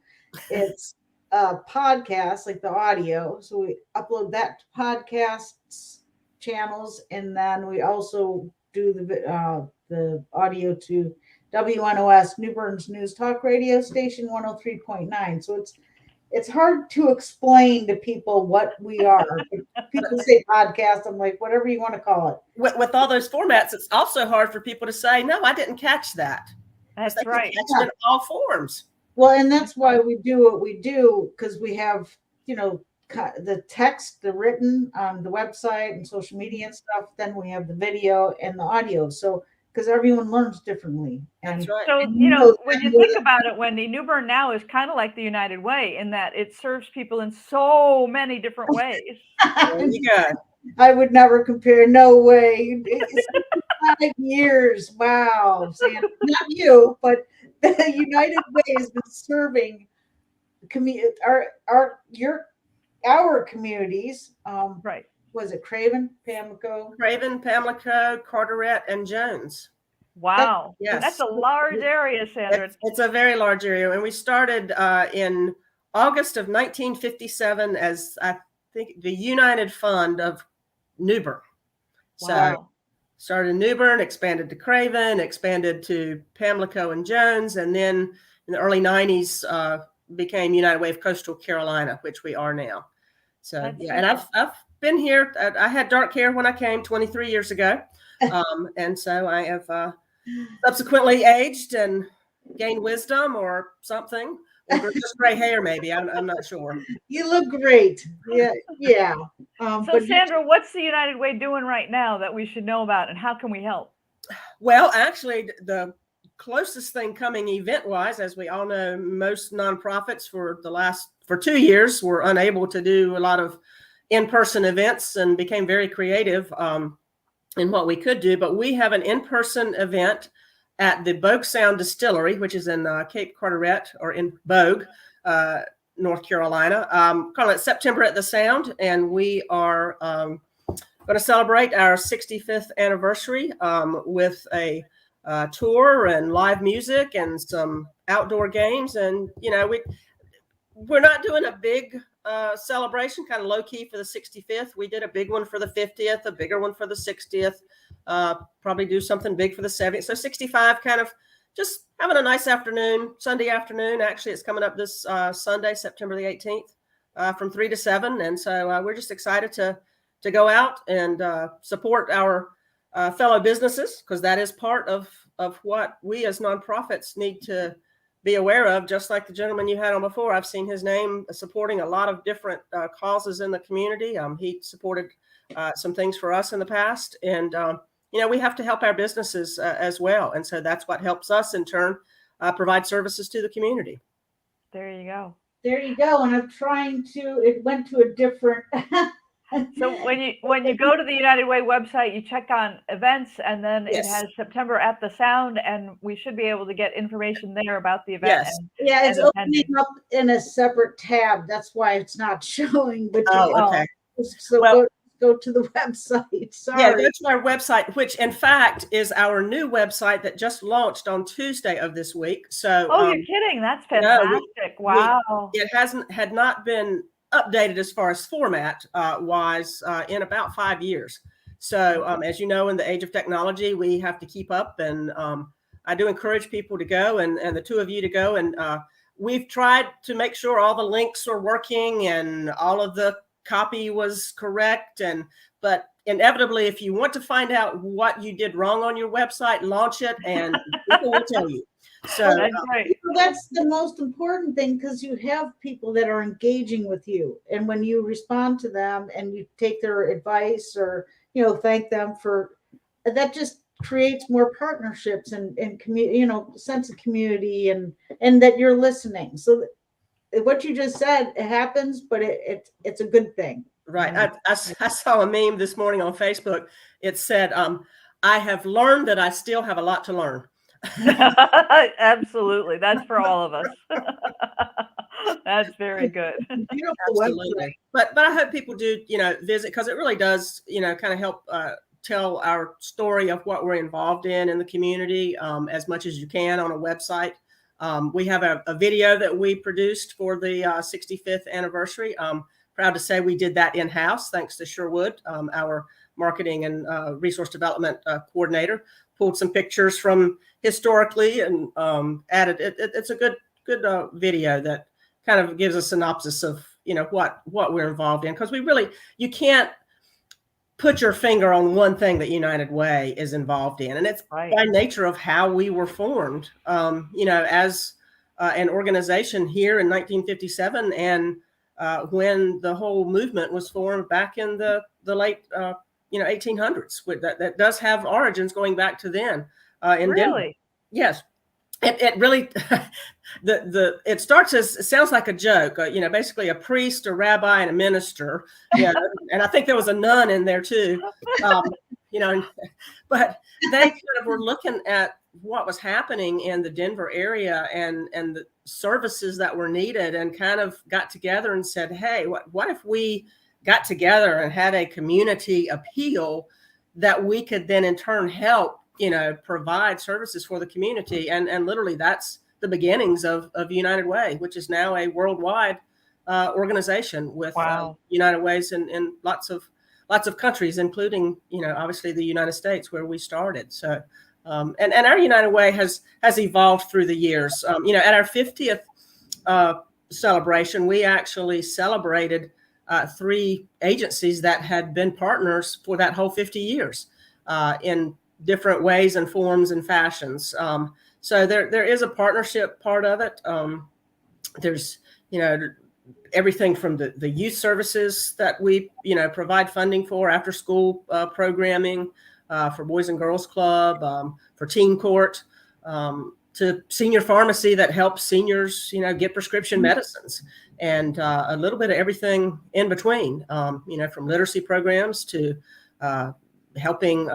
it's podcast, like the audio. So we upload that to podcasts channels, and then we also do the audio to WNOS, New Bern's News Talk radio station 103.9. So it's hard to explain to people what we are. People say podcast. I'm like, whatever you want to call it. With all those formats, it's also hard for people to say, no, I didn't catch that. That's right. Catch it in all forms. Well, and that's why we do what we do, because we have, the text, the written on the website and social media and stuff. Then we have the video and the audio. So, because everyone learns differently. And that's right. So, when you think about it, Wendy, New Bern now is kind of like the United Way in that it serves people in so many different ways. There you go. I would never compare. No way. It's 5 years. Wow. Sandra, not you, but the United Way has been serving our communities. Right. Was it Craven, Pamlico? Carteret, and Jones. Wow. Yes. That's a large area, Sandra. It's a very large area. And we started in August of 1957 as, I think, the United Fund of New Bern. So started in New Bern, expanded to Craven, expanded to Pamlico and Jones, and then in the early 90s became United Way of Coastal Carolina, which we are now. So, and I've been here. I had dark hair when I came 23 years ago. And so I have subsequently aged and gained wisdom or something, or just gray hair, maybe. I'm not sure. You look great. Yeah. So, Sandra, what's the United Way doing right now that we should know about, and how can we help? Well, actually, the closest thing coming event-wise, as we all know, most nonprofits for 2 years were unable to do a lot of in-person events and became very creative in what we could do. But we have an in-person event at the Bogue Sound Distillery, which is in Cape Carteret, or in Bogue, North Carolina. Calling it September at the Sound, and we are going to celebrate our 65th anniversary with a tour and live music and some outdoor games. And, we're not doing a big celebration, kind of low key for the 65th. We did a big one for the 50th, a bigger one for the 60th, probably do something big for the 70th. So 65, kind of just having a nice afternoon, Sunday afternoon. Actually, it's coming up this Sunday, September the 18th, from 3 to 7. And so we're just excited to go out and support our fellow businesses, because that is part of what we as nonprofits need to be aware of. Just like the gentleman you had on before, I've seen his name supporting a lot of different causes in the community. He supported some things for us in the past, and we have to help our businesses as well. And so that's what helps us in turn provide services to the community. There you go. There you go. And I'm trying to, it went to a different. So when you go to the United Way website, you check on events, and then Yes. it has September at the Sound, and we should be able to get information there about the event. Yes. Yeah, it's and opening up in a separate tab. That's why it's not showing. But Okay. So Well, go to the website. Sorry. Yeah, go to our website, which in fact is our new website that just launched on Tuesday of this week. So, you're kidding? That's fantastic! Wow. It had not been updated as far as format wise in about 5 years. So, as you know, in the age of technology, we have to keep up, and I do encourage people to go, and the two of you to go. And we've tried to make sure all the links are working and all of the copy was correct. But inevitably, if you want to find out what you did wrong on your website, launch it and people will tell you. So that's the most important thing, because you have people that are engaging with you, and when you respond to them and you take their advice, or thank them for that, just creates more partnerships and sense of community, and that you're listening. So what you just said, it happens, but it's a good thing. Right. I saw a meme this morning on Facebook. It said, I have learned that I still have a lot to learn. Absolutely. That's for all of us. That's very good. Absolutely. But I hope people do, visit, because it really does, kind of help tell our story of what we're involved in the community as much as you can on a website. We have a video that we produced for the 65th anniversary. Proud to say we did that in-house, thanks to Sherwood, our marketing and resource development coordinator. Pulled some pictures from historically and added it. It's a good video that kind of gives a synopsis of what we're involved in, because you can't put your finger on one thing that United Way is involved in, and it's right. By nature of how we were formed, as an organization here in 1957, and when the whole movement was formed back in the late 1800s. That does have origins going back to then. In really? Denver. Yes. It really, it starts as, it sounds like a joke, basically a priest, a rabbi, and a minister. And I think there was a nun in there too, but they kind of were looking at what was happening in the Denver area and the services that were needed, and kind of got together and said, hey, what if we got together and had a community appeal that we could then in turn help provide services for the community. And literally that's the beginnings of United Way, which is now a worldwide organization with United Ways in lots of countries, including, obviously the United States, where we started. So, and our United Way has evolved through the years. At our 50th celebration, we actually celebrated 3 agencies that had been partners for that whole 50 years in different ways and forms and fashions. So there is a partnership part of it. There's, everything from the youth services that we, provide funding for, after school programming, for Boys and Girls Club, for Teen Court, to senior pharmacy that helps seniors, get prescription medicines, and a little bit of everything in between, from literacy programs to helping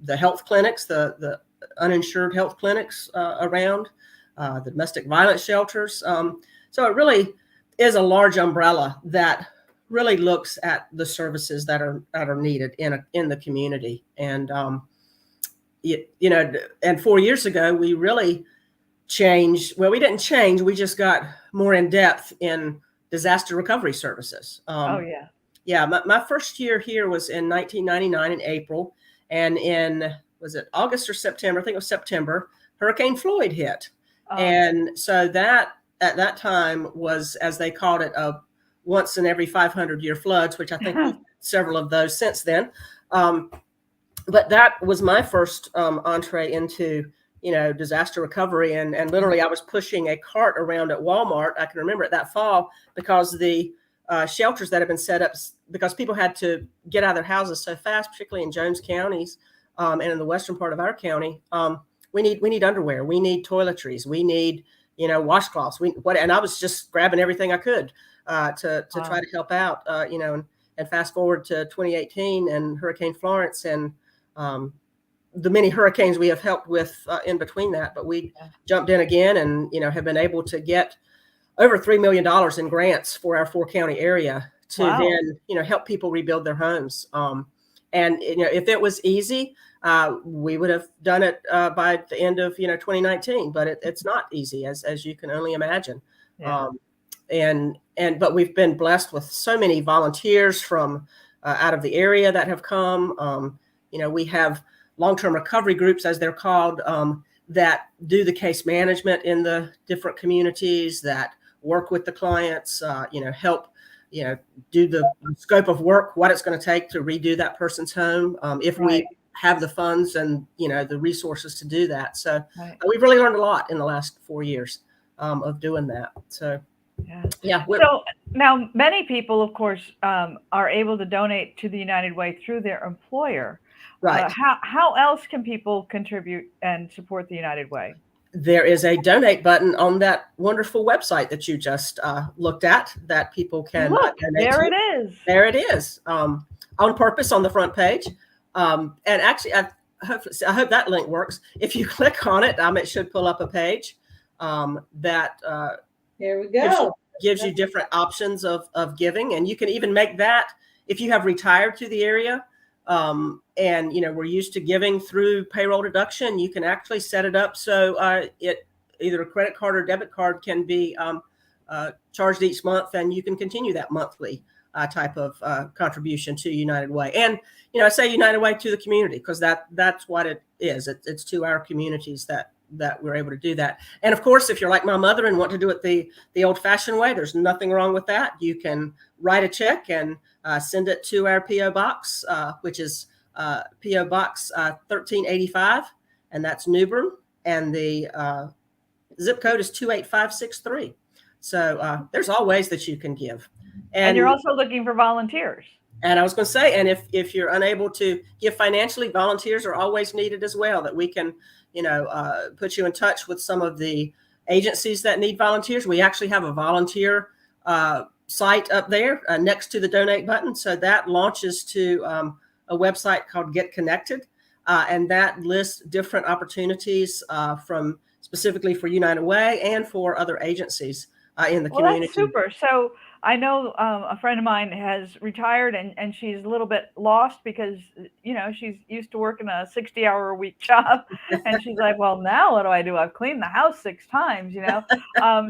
the health clinics, the uninsured health clinics around, the domestic violence shelters. So it really is a large umbrella that really looks at the services that are needed in the community. And and 4 years ago, we really changed. Well, we didn't change. We just got more in depth in disaster recovery services. Oh yeah. Yeah, my first year here was in 1999 in April, and in, was it August or September? I think it was September, Hurricane Floyd hit. And so that at that time was, as they called it, a once in every 500-year floods, which I think we've had several of those since then. But that was my first entree into, disaster recovery. And literally I was pushing a cart around at Walmart. I can remember it that fall, because the shelters that have been set up, because people had to get out of their houses so fast, particularly in Jones counties and in the western part of our county. We need underwear. We need toiletries. We need, washcloths. And I was just grabbing everything I could to try to help out, and fast forward to 2018 and Hurricane Florence and the many hurricanes we have helped with in between that. But we jumped in again and, have been able to get over $3 million in grants for our 4-county area to then, help people rebuild their homes. And, if it was easy, we would have done it by the end of, 2019, but it's not easy, as you can only imagine. Yeah. But we've been blessed with so many volunteers from out of the area that have come. We have long-term recovery groups, as they're called, that do the case management in the different communities, that work with the clients, help, do the scope of work, what it's going to take to redo that person's home, if we have the funds and, the resources to do that. So we've really learned a lot in the last 4 years of doing that. So, yeah. So now many people, of course, are able to donate to the United Way through their employer. Right. How else can people contribute and support the United Way? There is a donate button on that wonderful website that you just looked at that people can donate there to. it is. There it is. On purpose on the front page. And actually, I hope that link works. If you click on it, it should pull up a page that there we go. Gives you different options of giving. And you can even make that, if you have retired to the area, and we're used to giving through payroll deduction, you can actually set it up so it either a credit card or debit card can be charged each month, and you can continue that monthly type of contribution to United Way. And I say United Way to the community, because that's what it is. It's to our communities that we're able to do that. And of course, if you're like my mother and want to do it the old-fashioned way, there's nothing wrong with that. You can write a check and send it to our P.O. Box, which is P.O. Box 1385, and that's New Bern, and the zip code is 28563. So there's all ways that you can give. And you're also looking for volunteers. And I was going to say, and if you're unable to give financially, volunteers are always needed as well, that we can, put you in touch with some of the agencies that need volunteers. We actually have a volunteer site up there next to the donate button. So that launches to a website called Get Connected. And that lists different opportunities from specifically for United Way and for other agencies in the community. That's super. So I know a friend of mine has retired and she's a little bit lost because, she's used to working a 60-hour-a-week job. And she's like, well, now what do? I've cleaned the house 6 times,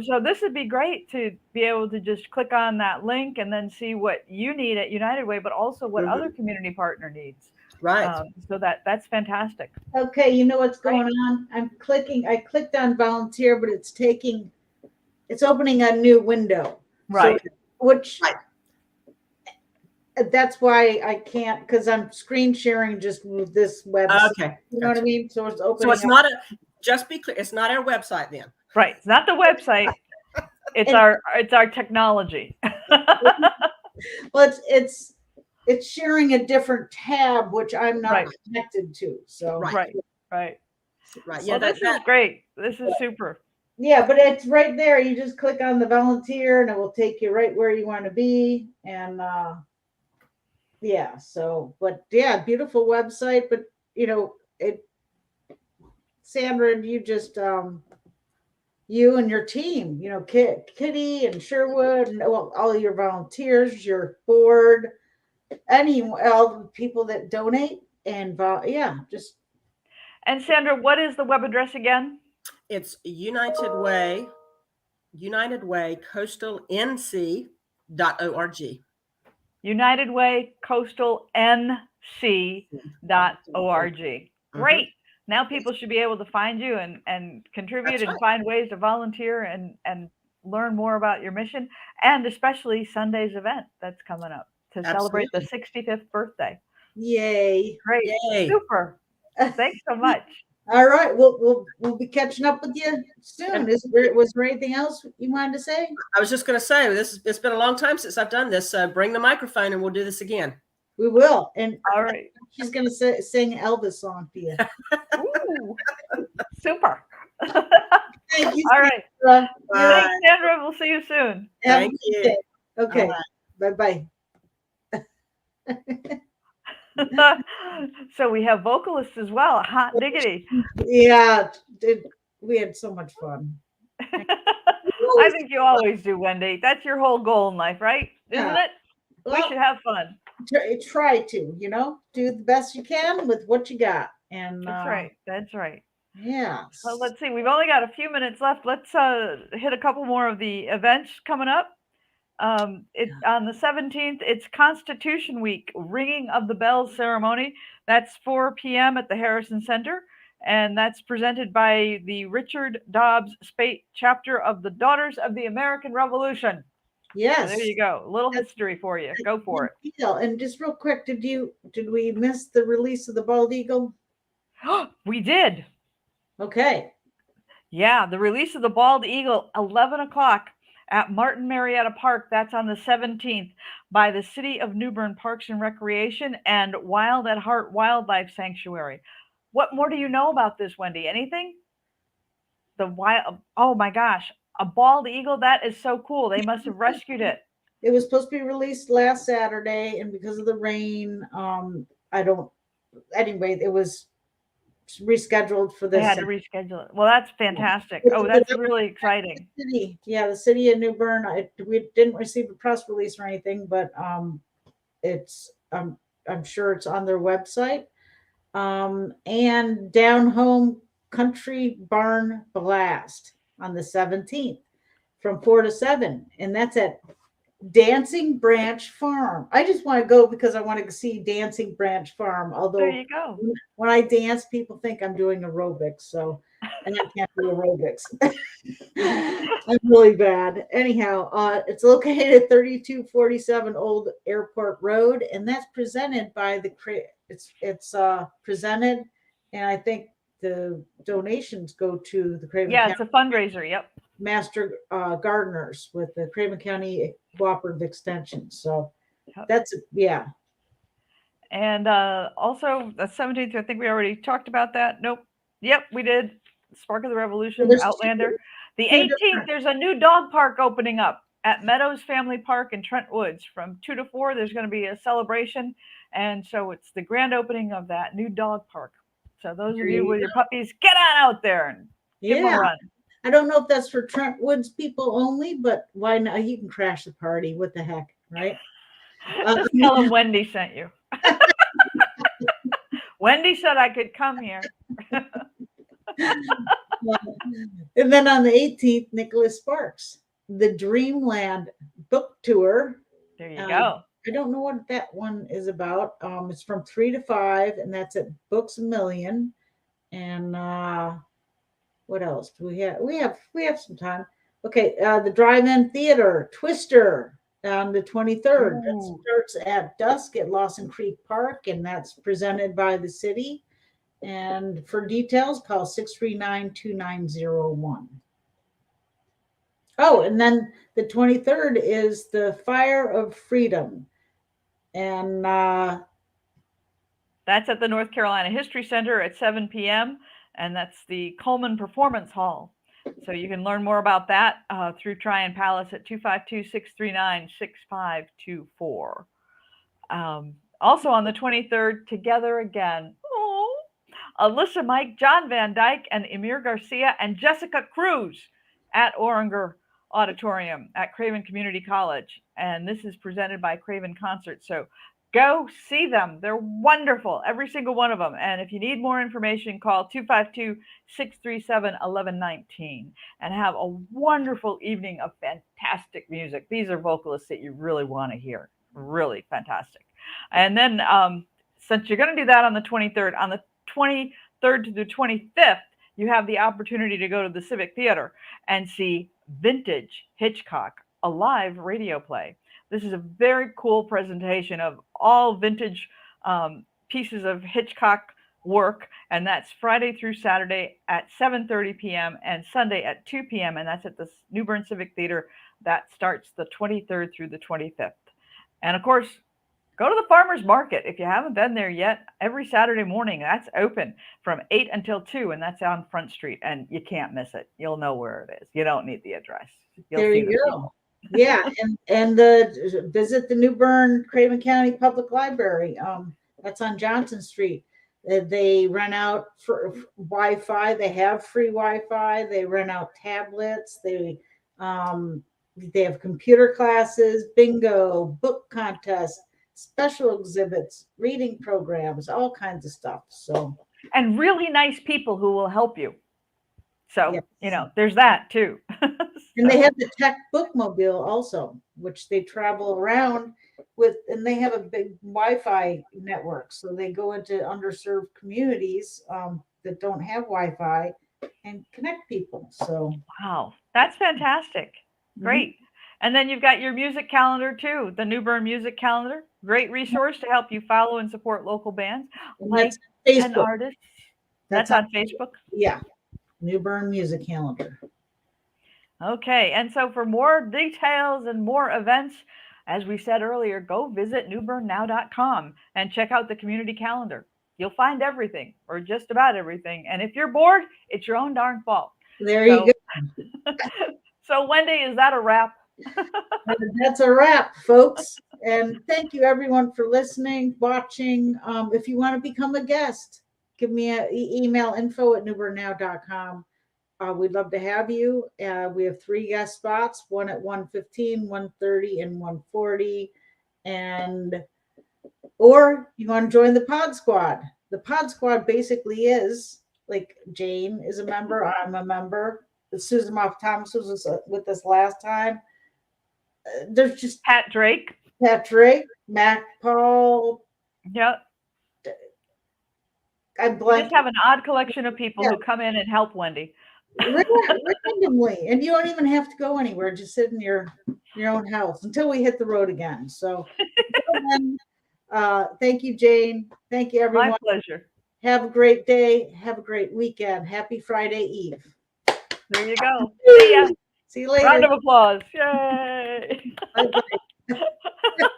So this would be great to be able to just click on that link and then see what you need at United Way, but also what other community partner needs. Right. So that's fantastic. Okay. You know what's going on? I clicked on volunteer, but it's opening a new window. Right. So, that's why I can't, because I'm screen sharing just with this website. Okay. You know what I mean? So it's opening. So it's not just be clear, it's not our website then. Right. It's not the website. It's our technology. Well, it's sharing a different tab, which I'm not connected to. So right. Yeah, well, this is great. This is super. Yeah, but it's right there. You just click on the volunteer and it will take you right where you want to be. And beautiful website. But Sandra, you just you and your team, Kitty and Sherwood and all your volunteers, your board, all the people that donate and just. And Sandra, what is the web address again? It's UnitedWayCoastalNC.org. UnitedWayCoastalNC.org. Great. Now people should be able to find you and contribute and find ways to volunteer and learn more about your mission, and especially Sunday's event that's coming up to celebrate the 65th birthday. Yay. Great. Yay. Super. Thanks so much. All right. We'll be catching up with you soon. Was there anything else you wanted to say? I was just going to say, it's been a long time since I've done this. Bring the microphone and we'll do this again. We will. And all right. She's going to sing Elvis song for you. Ooh, super. Thank you. All right. Thanks, Sandra. We'll see you soon. Thank you. Okay. Bye-bye. So we have vocalists as well. Hot diggity. Yeah, we had so much fun. I think you always do, Wendy. That's your whole goal in life, right? Isn't it? We should have fun. Try to, do the best you can with what you got. And that's right. That's right. Yeah. So let's see. We've only got a few minutes left. Let's hit a couple more of the events coming up. On the 17th, it's Constitution Week, Ringing of the Bells ceremony. That's 4 p.m. at the Harrison Center, and that's presented by the Richard Dobbs Spate chapter of the Daughters of the American Revolution. Yes. So there you go. A little history for you. Go for it. And just real quick, did we miss the release of the Bald Eagle? We did. Okay. Yeah, the release of the Bald Eagle, 11 o'clock. At Martin Marietta Park, that's on the 17th, by the City of New Bern Parks and Recreation and Wild at Heart Wildlife Sanctuary. What more do you know about this, Wendy? Anything? Oh my gosh, a bald eagle? That is so cool. They must have rescued it. It was supposed to be released last Saturday, and because of the rain, it was rescheduled for this. They had to reschedule it. Well, that's fantastic. Oh, that's really exciting. The city of New Bern. We didn't receive a press release or anything, but it's I'm sure it's on their website. And Down Home Country Barn Blast on the 17th from 4 to 7, and that's at Dancing Branch Farm. I just want to go because I want to see Dancing Branch Farm. Although there you go. When I dance, people think I'm doing aerobics, and I can't do aerobics. I'm really bad. Anyhow, it's located at 3247 Old Airport Road, and that's presented by it's presented, and I think the donations go to the Craven County. It's a fundraiser. Yep. Master gardeners with the Craven County Cooperative Extension. So that's. And also the 17th, I think we already talked about that. Nope. Yep, we did. Spark of the Revolution, Outlander. The 18th, there's a new dog park opening up at Meadows Family Park in Trent Woods from 2 to 4. There's going to be a celebration. And so it's the grand opening of that new dog park. So those of you with your puppies, get on out there and give them a run. I don't know if that's for Trent Woods people only, but why not? You can crash the party. What the heck, right? Just tell them Wendy sent you. Wendy said I could come here. And then on the 18th, Nicholas Sparks, the Dreamland book tour. There you go. I don't know what that one is about. It's from 3 to 5, and that's at Books A Million. And what else do we have? We have some time. Okay, the Drive-In Theater, Twister, on the 23rd. That starts at dusk at Lawson Creek Park, and that's presented by the city. And for details, call 639-2901. Oh, and then the 23rd is the Fire of Freedom. And that's at the North Carolina History Center at 7 p.m. And that's the Coleman Performance Hall. So you can learn more about that through Tryon Palace at 252-639-6524. Also on the 23rd, Together Again. Oh, Alyssa Mike, John Van Dyke, and Emir Garcia, and Jessica Cruz at Oringer Auditorium at Craven Community College. And this is presented by Craven Concert. So Go see them. They're wonderful, every single one of them. And if you need more information, call 252-637-1119 and have a wonderful evening of fantastic music. These are vocalists that you really want to hear. Really fantastic. And then since you're going to do that on the 23rd, on the 23rd to the 25th, you have the opportunity to go to the Civic Theater and see Vintage Hitchcock, a live radio play. This is a very cool presentation of all vintage pieces of Hitchcock work, and that's Friday through Saturday at 7:30 p.m. and Sunday at 2 p.m., and that's at the New Bern Civic Theater. That starts the 23rd through the 25th. And of course, go to the farmers market if you haven't been there yet. Every Saturday morning, that's open from 8 until 2, and that's on Front Street, and you can't miss it. You'll know where it is. You don't need the address. There you go. Yeah, and visit the New Bern Craven County Public Library. That's on Johnson Street. They rent out for Wi-Fi. They have free Wi-Fi. They rent out tablets. They have computer classes, bingo, book contests, special exhibits, reading programs, all kinds of stuff. So, and really nice people who will help you. So, yes. There's that too. And they have the Tech Bookmobile also, which they travel around with, and they have a big Wi-Fi network. So they go into underserved communities that don't have Wi-Fi and connect people. So, wow, that's fantastic. Great. Mm-hmm. And then you've got your music calendar too, the New Bern Music Calendar. Great resource to help you follow and support local bands like and artists. That's on Facebook? Yeah. New Bern Music Calendar. Okay, and so for more details and more events, as we said earlier, go visit newbernnow.com and check out the community calendar. You'll find everything, or just about everything. And if you're bored, it's your own darn fault. There you go. So Wendy, is that a wrap? That's a wrap, folks. And thank you everyone for listening, watching. If you want to become a guest, give me an email, info@newbernnow.com. We'd love to have you. We have 3 guest spots, one at 1:15, 1:30, and 1:40. Or you want to join the Pod Squad. The Pod Squad basically is like Jane is a member, I'm a member. Susan Moff Thomas was with us last time. There's just Pat Drake, Mac Paul. Yep. I just have an odd collection of people who come in and help Wendy. Randomly, and you don't even have to go anywhere. Just sit in your own house until we hit the road again. So, thank you, Jane. Thank you, everyone. My pleasure. Have a great day. Have a great weekend. Happy Friday Eve. There you go. See ya. See you later. Round of applause. Yay. Bye-bye.